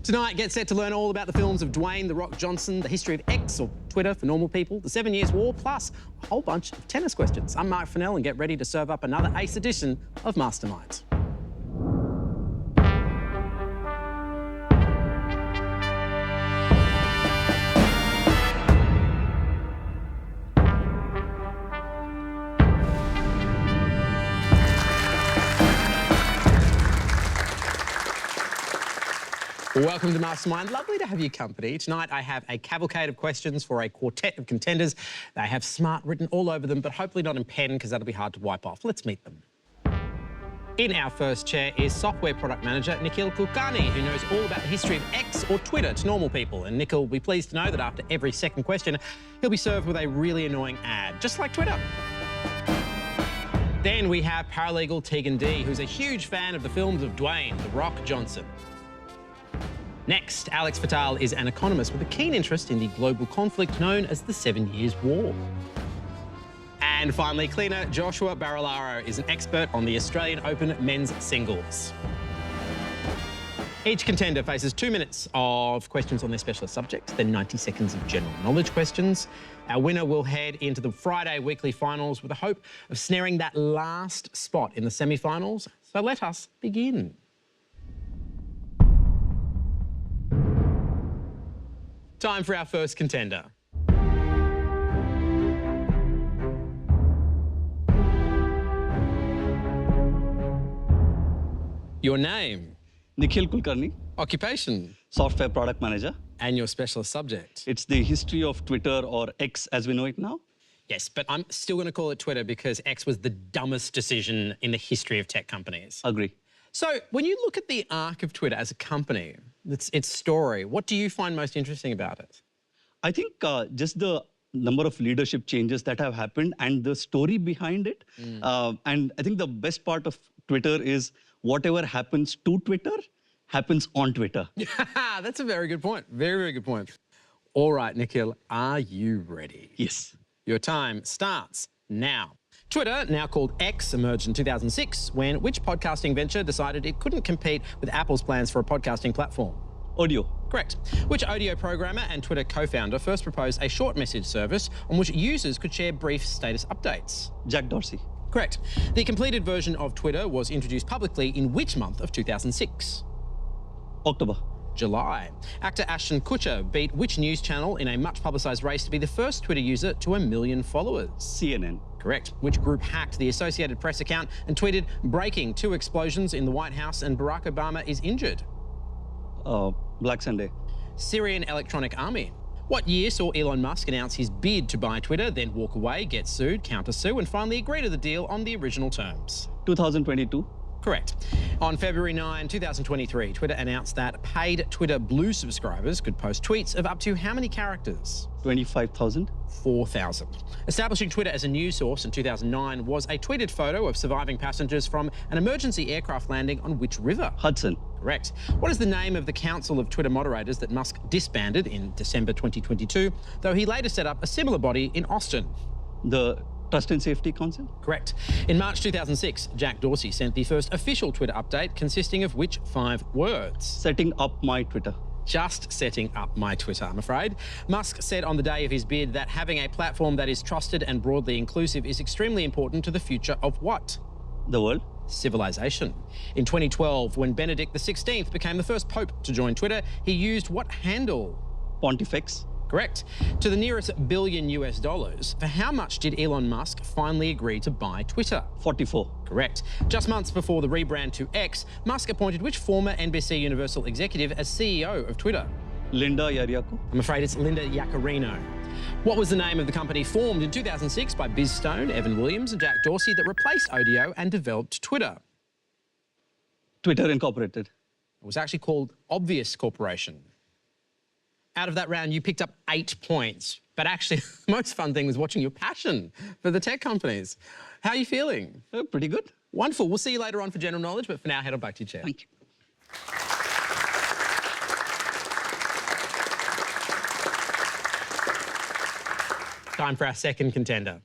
Tonight, get set to learn all about the films of Dwayne "The Rock" Johnson, the history of X, or Twitter for normal people, the 7 Years' War, plus a whole bunch of tennis questions. I'm Mark Fennell, and get ready to serve up another ace edition of Mastermind. Welcome to Mastermind. Lovely to have your company. Tonight I have a cavalcade of questions for a quartet of contenders. They have smart written all over them, but hopefully not in pen because that'll be hard to wipe off. Let's meet them. In our first chair is software product manager Nikhil Kulkarni, who knows all about the history of X or Twitter to normal people. And Nikhil will be pleased to know that after every second question, he'll be served with a really annoying ad, just like Twitter. Then we have paralegal Tegan D, who's a huge fan of the films of Dwayne "The Rock" Johnson. Next, Alex Fatal is an economist with a keen interest in the global conflict known as the 7 Years' War. And finally, cleaner Joshua Barilaro is an expert on the Australian Open men's singles. Each contender faces 2 minutes of questions on their specialist subject, then 90 seconds of general knowledge questions. Our winner will head into the Friday weekly finals with the hope of snaring that last spot in the semi-finals. So let us begin. Time for our first contender. Your name? Nikhil Kulkarni. Occupation? Software product manager. And your specialist subject? It's the history of Twitter, or X as we know it now. Yes, but I'm still going to call it Twitter because X was the dumbest decision in the history of tech companies. Agree. So when you look at the arc of Twitter as a company, its story, what do you find most interesting about it? I think just the number of leadership changes that have happened and the story behind it. And I think the best part of Twitter is whatever happens to Twitter happens on Twitter. That's a very good point. Very, very good point. All right, Nikhil, are you ready? Yes. Your time starts now. Twitter, now called X, emerged in 2006 when which podcasting venture decided it couldn't compete with Apple's plans for a podcasting platform? Audio. Correct. Which audio programmer and Twitter co-founder first proposed a short message service on which users could share brief status updates? Jack Dorsey. Correct. The completed version of Twitter was introduced publicly in which month of 2006? October. July. Actor Ashton Kutcher beat which news channel in a much publicised race to be the first Twitter user to 1 million followers? CNN. Correct. Which group hacked the Associated Press account and tweeted, "Breaking, 2 explosions in the White House and Barack Obama is injured"? Black Sunday. Syrian Electronic Army. What year saw Elon Musk announce his bid to buy Twitter, then walk away, get sued, counter-sue, and finally agree to the deal on the original terms? 2022. Correct. On February 9, 2023, Twitter announced that paid Twitter Blue subscribers could post tweets of up to how many characters? 25,000. 4,000. Establishing Twitter as a news source in 2009 was a tweeted photo of surviving passengers from an emergency aircraft landing on which river? Hudson. Correct. What is the name of the council of Twitter moderators that Musk disbanded in December 2022, though he later set up a similar body in Austin? The Trust and Safety Council. Correct. In March 2006, Jack Dorsey sent the first official Twitter update consisting of which 5 words? Setting up my Twitter. Just setting up my Twitter, I'm afraid. Musk said on the day of his bid that having a platform that is trusted and broadly inclusive is extremely important to the future of what? The world. Civilization. In 2012, when Benedict XVI became the first pope to join Twitter, he used what handle? Pontifex. Correct. To the nearest billion US dollars, for how much did Elon Musk finally agree to buy Twitter? 44. Correct. Just months before the rebrand to X, Musk appointed which former NBC Universal executive as CEO of Twitter? Linda Yariako. I'm afraid it's Linda Yaccarino. What was the name of the company formed in 2006 by Biz Stone, Evan Williams and Jack Dorsey that replaced Odeo and developed Twitter? Twitter Incorporated. It was actually called Obvious Corporation. Out of that round, you picked up 8 points. But actually, the most fun thing was watching your passion for the tech companies. How are you feeling? Pretty good. Wonderful. We'll see you later on for general knowledge, but for now, head on back to your chair. Thank you. Time for our second contender.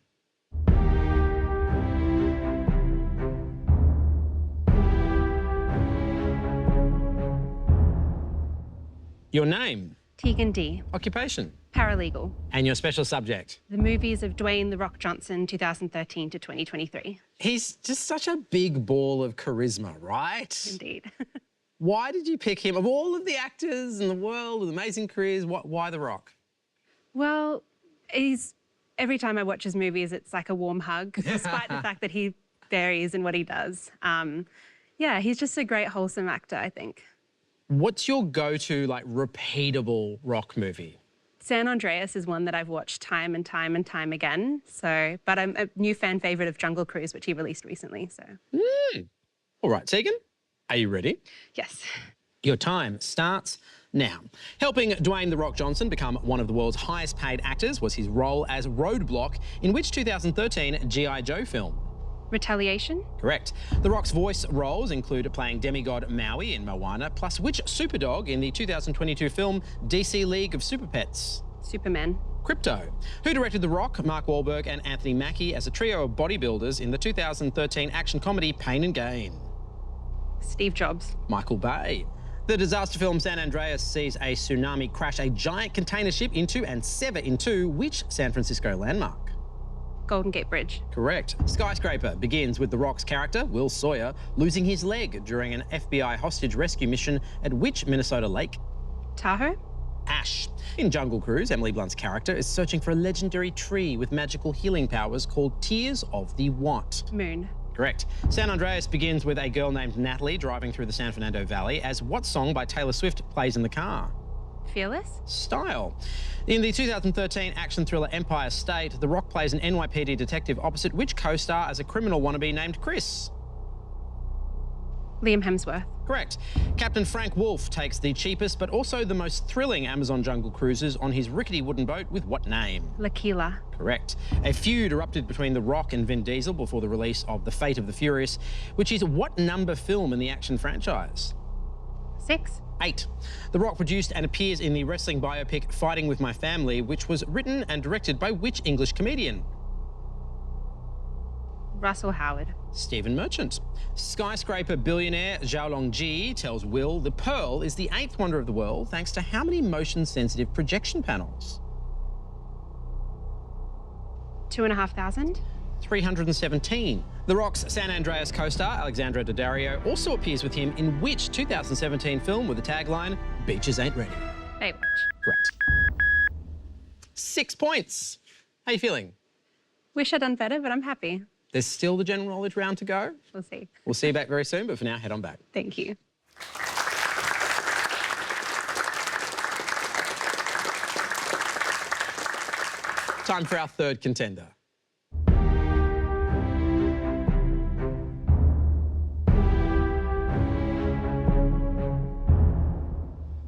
Your name, Tegan D. occupation, Paralegal. and your special subject. The movies of Dwayne "The Rock" Johnson, 2013 to 2023. He's just such a big ball of charisma, right? Indeed. Why did you pick him? Of all of the actors in the world with amazing careers, why The Rock? Well, every time I watch his movies, it's like a warm hug, despite the fact that he varies in what he does. Yeah, he's just a great, wholesome actor, I think. What's your go-to, like, repeatable Rock movie? San Andreas is one that I've watched time and time and time again. But I'm a new fan favourite of Jungle Cruise, which he released recently. So. All right, Tegan, are you ready? Yes. Your time starts now. Helping Dwayne "The Rock" Johnson become one of the world's highest paid actors was his role as Roadblock in which 2013 G.I. Joe film? Retaliation? Correct. The Rock's voice roles include playing demigod Maui in Moana, plus which superdog in the 2022 film DC League of Super Pets? Superman. Crypto. Who directed The Rock, Mark Wahlberg and Anthony Mackie as a trio of bodybuilders in the 2013 action comedy Pain and Gain? Steve Jobs. Michael Bay. The disaster film San Andreas sees a tsunami crash a giant container ship into and sever in two which San Francisco landmark? Golden Gate Bridge. Correct. Skyscraper begins with The Rock's character, Will Sawyer, losing his leg during an FBI hostage rescue mission at which Minnesota lake? Tahoe? Ash. In Jungle Cruise, Emily Blunt's character is searching for a legendary tree with magical healing powers called Tears of the what? Moon. Correct. San Andreas begins with a girl named Natalie driving through the San Fernando Valley as what song by Taylor Swift plays in the car? Fearless? Style. In the 2013 action thriller Empire State, The Rock plays an NYPD detective opposite which co-star as a criminal wannabe named Chris? Liam Hemsworth. Correct. Captain Frank Wolf takes the cheapest but also the most thrilling Amazon jungle cruises on his rickety wooden boat with what name? L'Aquila. Correct. A feud erupted between The Rock and Vin Diesel before the release of The Fate of the Furious, which is what number film in the action franchise? 6. 8. The Rock produced and appears in the wrestling biopic Fighting With My Family, which was written and directed by which English comedian? Russell Howard. Stephen Merchant. Skyscraper billionaire Zhao Ji tells Will the Pearl is the 8th wonder of the world thanks to how many motion-sensitive projection panels? 2,500. 317. The Rock's San Andreas co-star Alexandra Daddario also appears with him in which 2017 film with the tagline, Beaches Ain't Ready? Baywatch. Correct. 6 points. How are you feeling? Wish I'd done better, but I'm happy. There's still the general knowledge round to go. We'll see. We'll see you back very soon, but for now, head on back. Thank you. Time for our third contender.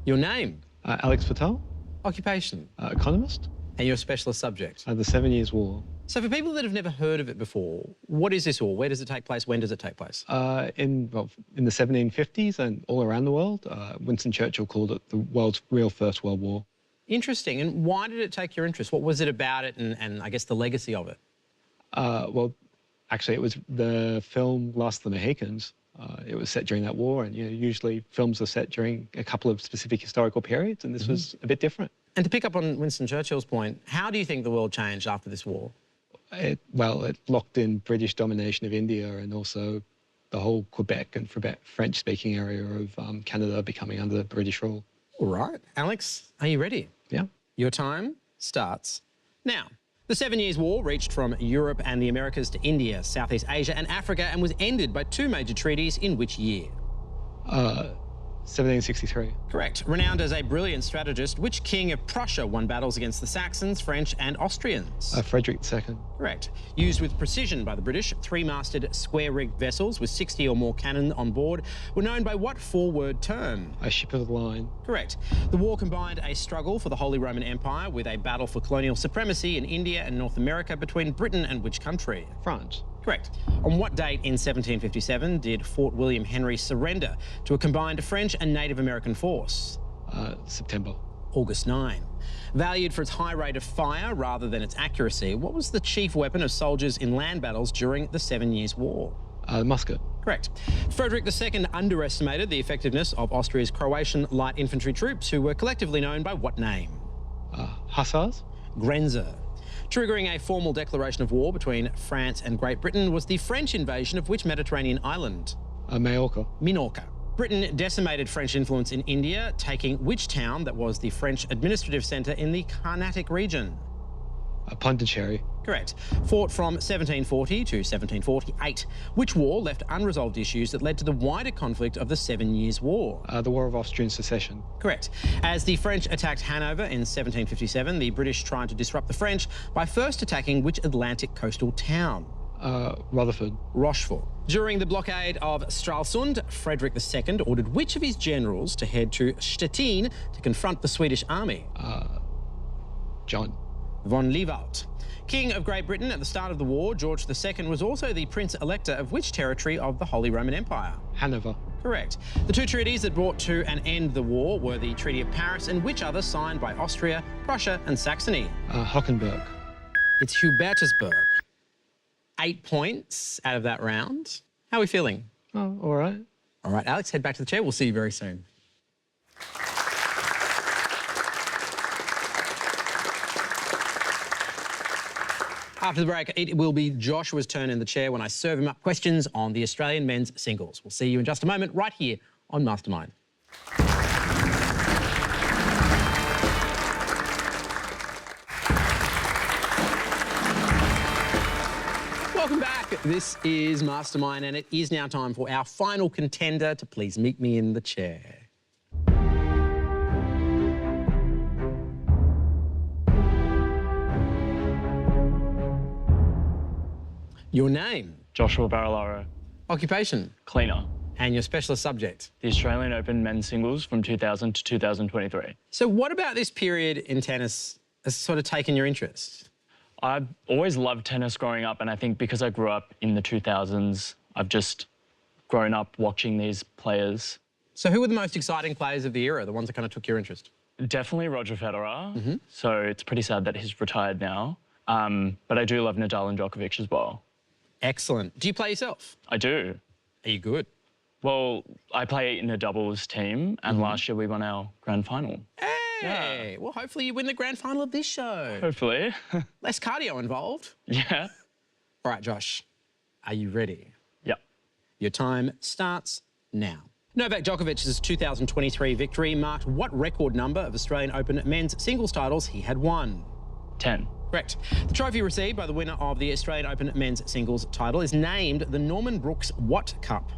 Your name, Alex Patel, occupation, economist, and your specialist subject. the 7 Years' War. So for people that have never heard of it before, what is this war? Where does it take place? When does it take place? In the 1750s and all around the world, Winston Churchill called it the world's real First World War. Interesting. And why did it take your interest? What was it about it and I guess the legacy of it? Well, actually, it was the film Last of the Mohicans. It was set during that war, and usually films are set during a couple of specific historical periods, and this was a bit different. And to pick up on Winston Churchill's point, how do you think the world changed after this war? It locked in British domination of India and also the whole Quebec and French-speaking area of Canada becoming under the British rule. All right. Alex, are you ready? Yeah. Your time starts now. The 7 Years' War reached from Europe and the Americas to India, Southeast Asia and Africa and was ended by 2 major treaties in which year? 1763. Correct. Renowned as a brilliant strategist, which king of Prussia won battles against the Saxons, French and Austrians? Frederick II. Correct. Used with precision by the British, 3-masted, square-rigged vessels with 60 or more cannon on board were known by what 4-word term? A ship of the line. Correct. The war combined a struggle for the Holy Roman Empire with a battle for colonial supremacy in India and North America between Britain and which country? France. Correct. On what date in 1757 did Fort William Henry surrender to a combined French and Native American force? September. August 9. Valued for its high rate of fire rather than its accuracy, what was the chief weapon of soldiers in land battles during the 7 Years' War? The musket. Correct. Frederick II underestimated the effectiveness of Austria's Croatian light infantry troops, who were collectively known by what name? Hussars? Grenzer. Triggering a formal declaration of war between France and Great Britain was the French invasion of which Mediterranean island? Majorca? Minorca. Britain decimated French influence in India, taking which town that was the French administrative centre in the Carnatic region? Pondicherry? Correct. Fought from 1740 to 1748. Which war left unresolved issues that led to the wider conflict of the 7 Years' War? The War of Austrian Succession? Correct. As the French attacked Hanover in 1757, the British tried to disrupt the French by first attacking which Atlantic coastal town? Rutherford? Rochefort. During the blockade of Stralsund, Frederick II ordered which of his generals to head to Stettin to confront the Swedish army? John? Von Leeuwald. King of Great Britain at the start of the war, George II was also the Prince Elector of which territory of the Holy Roman Empire? Hanover? Correct. The two treaties that brought to an end the war were the Treaty of Paris and which other signed by Austria, Prussia and Saxony? Hockenberg? It's Hubertusburg. 8 points out of that round. How are we feeling? Oh, all right. All right, Alex, head back to the chair. We'll see you very soon. After the break, it will be Joshua's turn in the chair when I serve him up questions on the Australian men's singles. We'll see you in just a moment right here on Mastermind. Welcome back. This is Mastermind, and it is now time for our final contender to please meet me in the chair. Your name? Joshua Barilaro. Occupation? Cleaner. And your specialist subject? The Australian Open men's singles from 2000 to 2023. So what about this period in tennis has sort of taken your interest? I've always loved tennis growing up, and I think because I grew up in the 2000s, I've just grown up watching these players. So who were the most exciting players of the era, the ones that kind of took your interest? Definitely Roger Federer. So it's pretty sad that he's retired now. But I do love Nadal and Djokovic as well. Excellent. Do you play yourself? I do. Are you good? Well, I play in a doubles team, and last year we won our grand final. Hey, well, hopefully you win the grand final of this show. Hopefully. Less cardio involved. Yeah. All right, Josh, are you ready? Yep. Your time starts now. Novak Djokovic's 2023 victory marked what record number of Australian Open men's singles titles he had won? 10. Correct. The trophy received by the winner of the Australian Open men's singles title is named the Norman Brooks what Cup?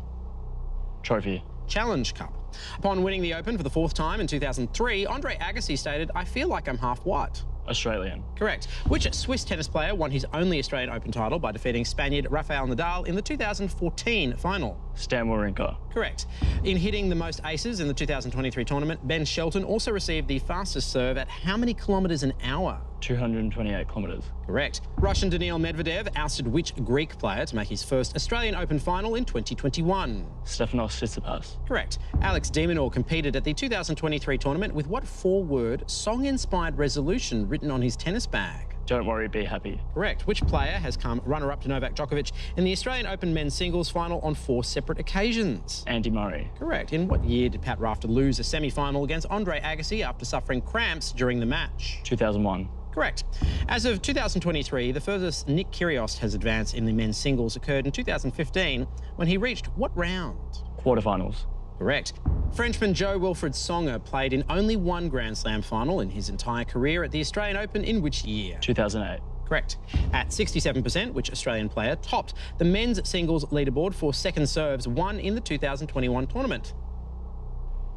Trophy. Challenge Cup. Upon winning the Open for the 4th time in 2003, Andre Agassi stated, "I feel like I'm half what?" Australian. Correct. Which Swiss tennis player won his only Australian Open title by defeating Spaniard Rafael Nadal in the 2014 final? Stan Wawrinka. Correct. In hitting the most aces in the 2023 tournament, Ben Shelton also received the fastest serve at how many kilometres an hour? 228 kilometres. Correct. Russian Daniil Medvedev ousted which Greek player to make his first Australian Open final in 2021? Stefanos Tsitsipas. Correct. Alex de Minaur competed at the 2023 tournament with what 4-word song-inspired resolution written on his tennis bag? Don't worry, be happy. Correct. Which player has come runner-up to Novak Djokovic in the Australian Open men's singles final on 4 separate occasions? Andy Murray. Correct. In what year did Pat Rafter lose a semi-final against Andre Agassi after suffering cramps during the match? 2001. Correct. As of 2023, the furthest Nick Kyrgios has advanced in the men's singles occurred in 2015 when he reached what round? Quarterfinals. Correct. Frenchman Jo-Wilfried Tsonga played in only one Grand Slam final in his entire career at the Australian Open in which year? 2008. Correct. At 67%, which Australian player topped the men's singles leaderboard for second serves won in the 2021 tournament?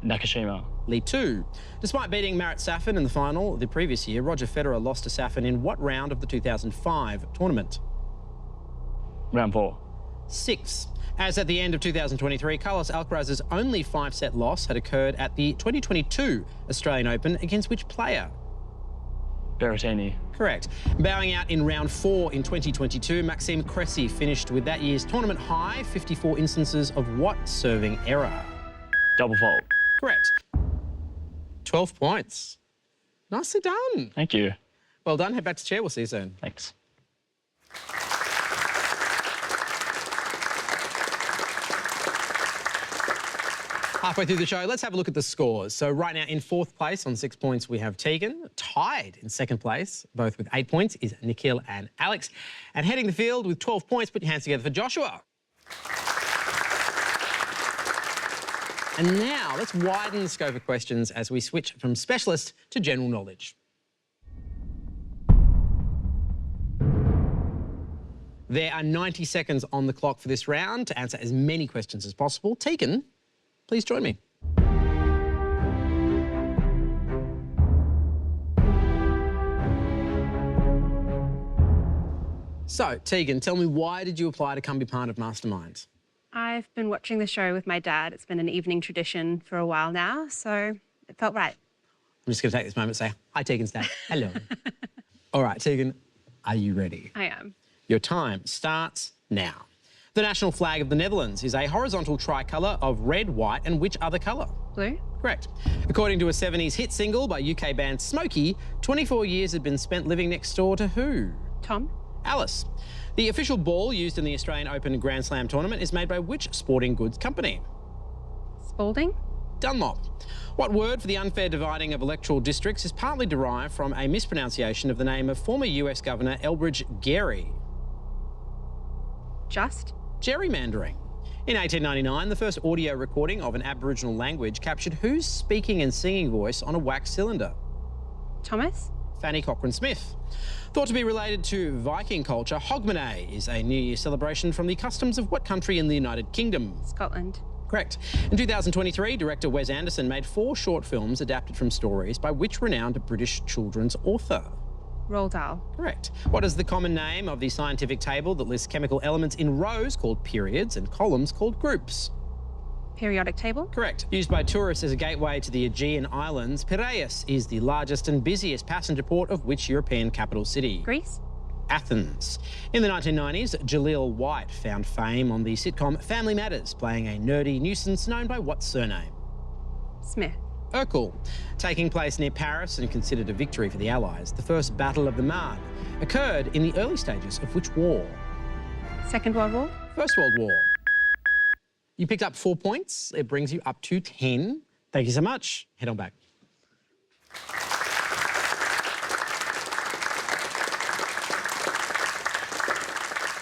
Nakashima. Lee 2. Despite beating Marat Safin in the final the previous year, Roger Federer lost to Safin in what round of the 2005 tournament? Round 4. 6. As at the end of 2023, Carlos Alcaraz's only 5-set loss had occurred at the 2022 Australian Open against which player? Berrettini. Correct. Bowing out in round 4 in 2022, Maxime Cressy finished with that year's tournament high 54 instances of what serving error? Double fault. Correct. 12 points. Nicely done. Thank you. Well done. Head back to the chair. We'll see you soon. Thanks. Halfway through the show, let's have a look at the scores. So right now in 4th place on 6 points, we have Tegan. Tied in 2nd place, both with 8 points, is Nikhil and Alex. And heading the field with 12 points, put your hands together for Joshua. And now let's widen the scope of questions as we switch from specialist to general knowledge. There are 90 seconds on the clock for this round to answer as many questions as possible. Tegan, please join me. So, Tegan, tell me, why did you apply to come be part of Mastermind? I've been watching the show with my dad. It's been an evening tradition for a while now, so it felt right. I'm just going to take this moment to say, hi, Tegan's dad. Hello. All right, Tegan, are you ready? I am. Your time starts now. The national flag of the Netherlands is a horizontal tricolour of red, white and which other colour? Blue? Correct. According to a 70s hit single by UK band Smokey, 24 years had been spent living next door to who? Tom? Alice. The official ball used in the Australian Open Grand Slam tournament is made by which sporting goods company? Spalding? Dunlop. What word for the unfair dividing of electoral districts is partly derived from a mispronunciation of the name of former US Governor Elbridge Gerry? Just? Gerrymandering. In 1899, the first audio recording of an Aboriginal language captured whose speaking and singing voice on a wax cylinder? Thomas? Fanny Cochrane-Smith. Thought to be related to Viking culture, Hogmanay is a New Year celebration from the customs of what country in the United Kingdom? Scotland. Correct. In 2023, director Wes Anderson made 4 short films adapted from stories by which renowned British children's author? Roald Dahl. Correct. What is the common name of the scientific table that lists chemical elements in rows called periods and columns called groups? Periodic table. Correct. Used by tourists as a gateway to the Aegean Islands, Piraeus is the largest and busiest passenger port of which European capital city? Greece. Athens. In the 1990s, Jaleel White found fame on the sitcom Family Matters, playing a nerdy nuisance known by what surname? Smith. Urkel. Taking place near Paris and considered a victory for the Allies, the First Battle of the Marne occurred in the early stages of which war? Second World War. First World War. You picked up 4 points. It brings you up to 10. Thank you so much. Head on back.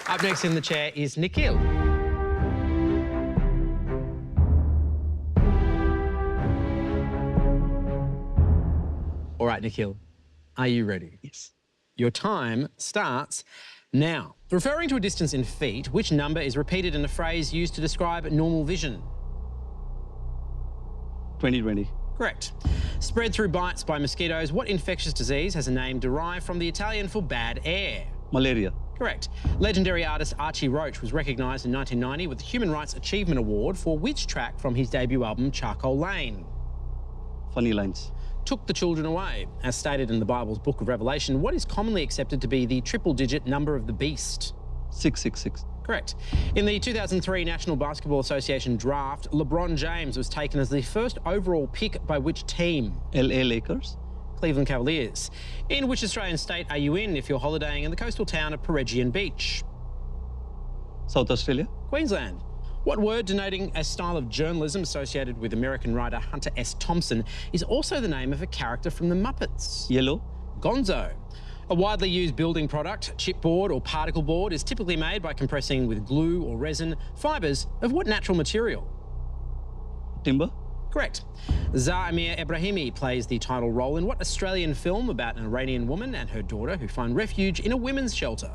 Up next in the chair is Nikhil. All right, Nikhil, are you ready? Yes. Your time starts now. Referring to a distance in feet, which number is repeated in a phrase used to describe normal vision? 2020. Correct. Spread through bites by mosquitoes, what infectious disease has a name derived from the Italian for bad air? Malaria. Correct. Legendary artist Archie Roach was recognised in 1990 with the Human Rights Achievement Award for which track from his debut album Charcoal Lane? Funny lines. Took the children away. As stated in the Bible's Book of Revelation, what is commonly accepted to be the triple-digit number of the beast? 666. Correct. In the 2003 National Basketball Association draft, LeBron James was taken as the first overall pick by which team? LA Lakers. Cleveland Cavaliers. In which Australian state are you in if you're holidaying in the coastal town of Peregian Beach? South Australia. Queensland. What word denoting a style of journalism associated with American writer Hunter S. Thompson is also the name of a character from the Muppets? Yellow. Gonzo. A widely used building product, chipboard or particle board, is typically made by compressing with glue or resin fibres of what natural material? Timber. Correct. Zah Amir Ebrahimi plays the title role in what Australian film about an Iranian woman and her daughter who find refuge in a women's shelter?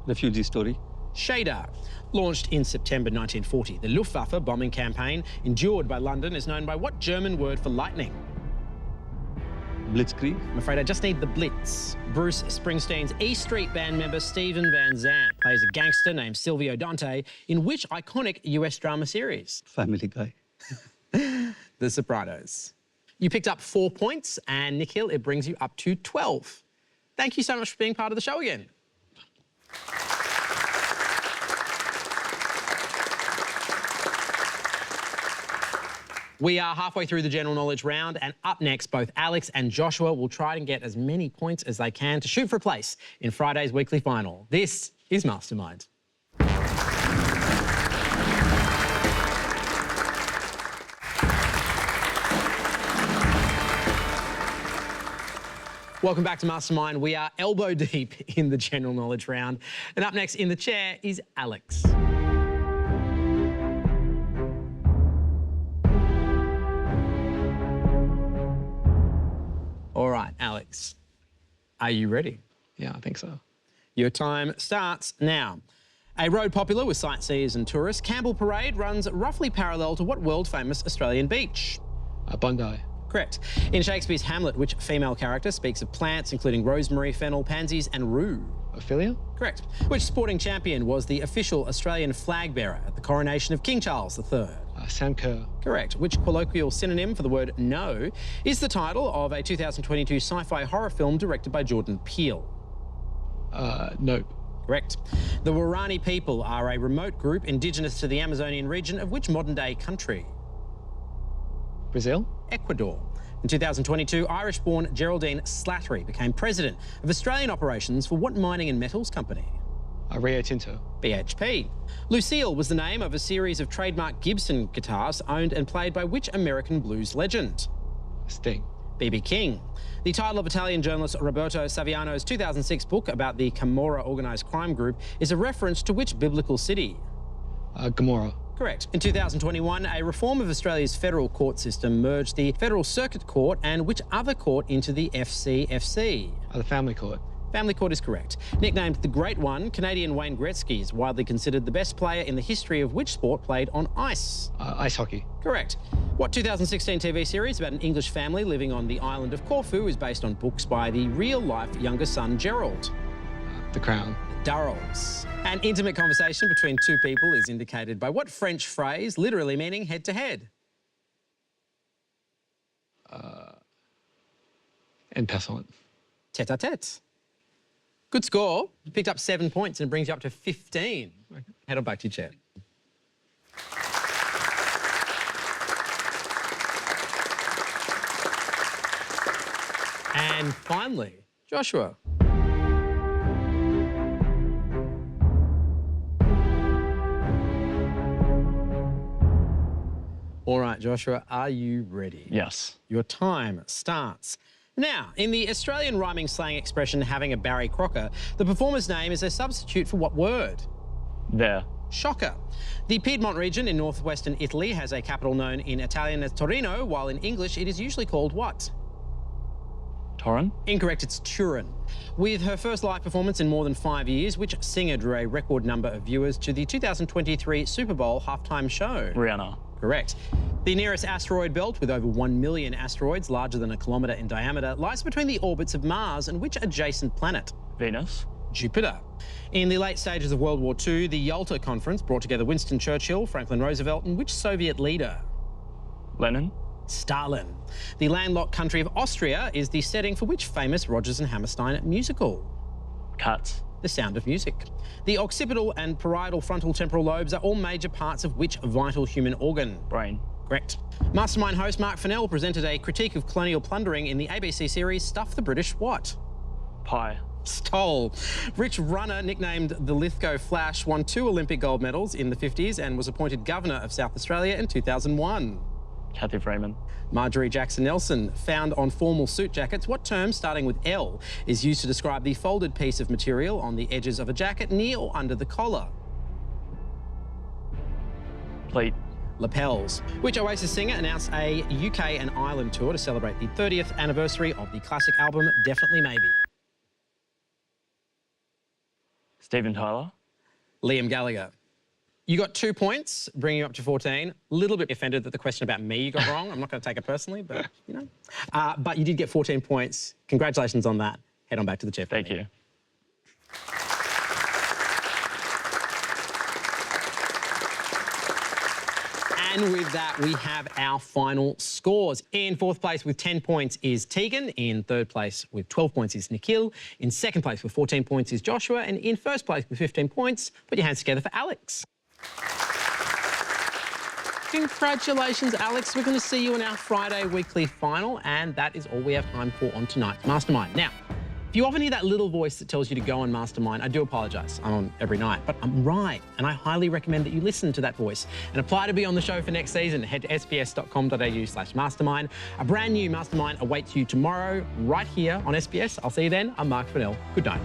Refugee story. Shader. Launched in September 1940, the Luftwaffe bombing campaign endured by London is known by what German word for lightning? Blitzkrieg. I'm afraid I just need the blitz. Bruce Springsteen's E Street Band member Steven Van Zandt plays a gangster named Silvio Dante in which iconic US drama series? Family Guy. The Sopranos. You picked up 4 points, and Nikhil, it brings you up to 12. Thank you so much for being part of the show again. We are halfway through the general knowledge round, and up next, both Alex and Joshua will try and get as many points as they can to shoot for a place in Friday's weekly final. This is Mastermind. Welcome back to Mastermind. We are elbow deep in the general knowledge round. And up next in the chair is Alex. All right, Alex, are you ready? Yeah, I think so. Your time starts now. A road popular with sightseers and tourists, Campbell Parade runs roughly parallel to what world-famous Australian beach? Bondi. Correct. In Shakespeare's Hamlet, which female character speaks of plants including rosemary, fennel, pansies and rue? Ophelia? Correct. Which sporting champion was the official Australian flag bearer at the coronation of King Charles III? Sam Kerr. Correct. Which colloquial synonym for the word no is the title of a 2022 sci-fi horror film directed by Jordan Peele? Nope. Correct. The Warani people are a remote group indigenous to the Amazonian region of which modern-day country? Brazil? Ecuador. In 2022, Irish-born Geraldine Slattery became president of Australian operations for what mining and metals company? Rio Tinto. BHP. Lucille was the name of a series of trademark Gibson guitars owned and played by which American blues legend? Sting. B.B. King. The title of Italian journalist Roberto Saviano's 2006 book about the Camorra organised crime group is a reference to which biblical city? Gomorrah. Correct. In 2021, a reform of Australia's federal court system merged the Federal Circuit Court and which other court into the FCFC? The Family Court. Family Court is correct. Nicknamed the Great One, Canadian Wayne Gretzky is widely considered the best player in the history of which sport played on ice? Ice hockey. Correct. What 2016 TV series about an English family living on the island of Corfu is based on books by the real-life younger son Gerald? The Crown. Durrells. An intimate conversation between two people is indicated by what French phrase literally meaning head-to-head? En passant. Tête-à-tête. Good score. You picked up 7 points and it brings you up to 15. Okay. Head on back to your chair. And finally, Joshua. All right, Joshua, are you ready? Yes. Your time starts now. In the Australian rhyming slang expression having a Barry Crocker, the performer's name is a substitute for what word? There. Shocker. The Piedmont region in northwestern Italy has a capital known in Italian as Torino, while in English it is usually called what? Torren? Incorrect, it's Turin. With her first live performance in more than 5 years, which singer drew a record number of viewers to the 2023 Super Bowl halftime show? Rihanna. Correct. The nearest asteroid belt, with over 1 million asteroids larger than a kilometre in diameter, lies between the orbits of Mars and which adjacent planet? Venus. Jupiter. In the late stages of World War II, the Yalta Conference brought together Winston Churchill, Franklin Roosevelt and which Soviet leader? Lenin. Stalin. The landlocked country of Austria is the setting for which famous Rodgers and Hammerstein musical? Cats. The Sound of Music. The occipital and parietal frontal temporal lobes are all major parts of which vital human organ? Brain. Correct. Mastermind host Mark Fennell presented a critique of colonial plundering in the ABC series Stuff the British what? Pie. Stole. Rich Runner, nicknamed the Lithgow Flash, won 2 Olympic gold medals in the 50s and was appointed Governor of South Australia in 2001. Kathy Freeman. Marjorie Jackson Nelson, found on formal suit jackets. What term starting with L is used to describe the folded piece of material on the edges of a jacket near or under the collar? Pleat. Lapels. Which Oasis singer announced a UK and Ireland tour to celebrate the 30th anniversary of the classic album Definitely Maybe? Steven Tyler. Liam Gallagher. You got 2 points, bringing you up to 14. A little bit offended that the question about me you got wrong. I'm not going to take it personally, but, you know. But you did get 14 points. Congratulations on that. Head on back to the chair. Thank you. And with that, we have our final scores. In 4th place with 10 points is Tegan. In 3rd place with 12 points is Nikhil. In 2nd place with 14 points is Joshua. And in 1st place with 15 points, put your hands together for Alex. Congratulations, Alex. We're going to see you in our Friday weekly final, and that is all we have time for on tonight's Mastermind. Now, If you often hear that little voice that tells you to go on Mastermind, I do apologise. I'm on every night, but I'm right. And I highly recommend that you listen to that voice and apply to be on the show for next season. Head to sbs.com.au/mastermind. A brand new Mastermind awaits you tomorrow right here on SBS. I'll see you then. I'm Mark Fennell. Good night.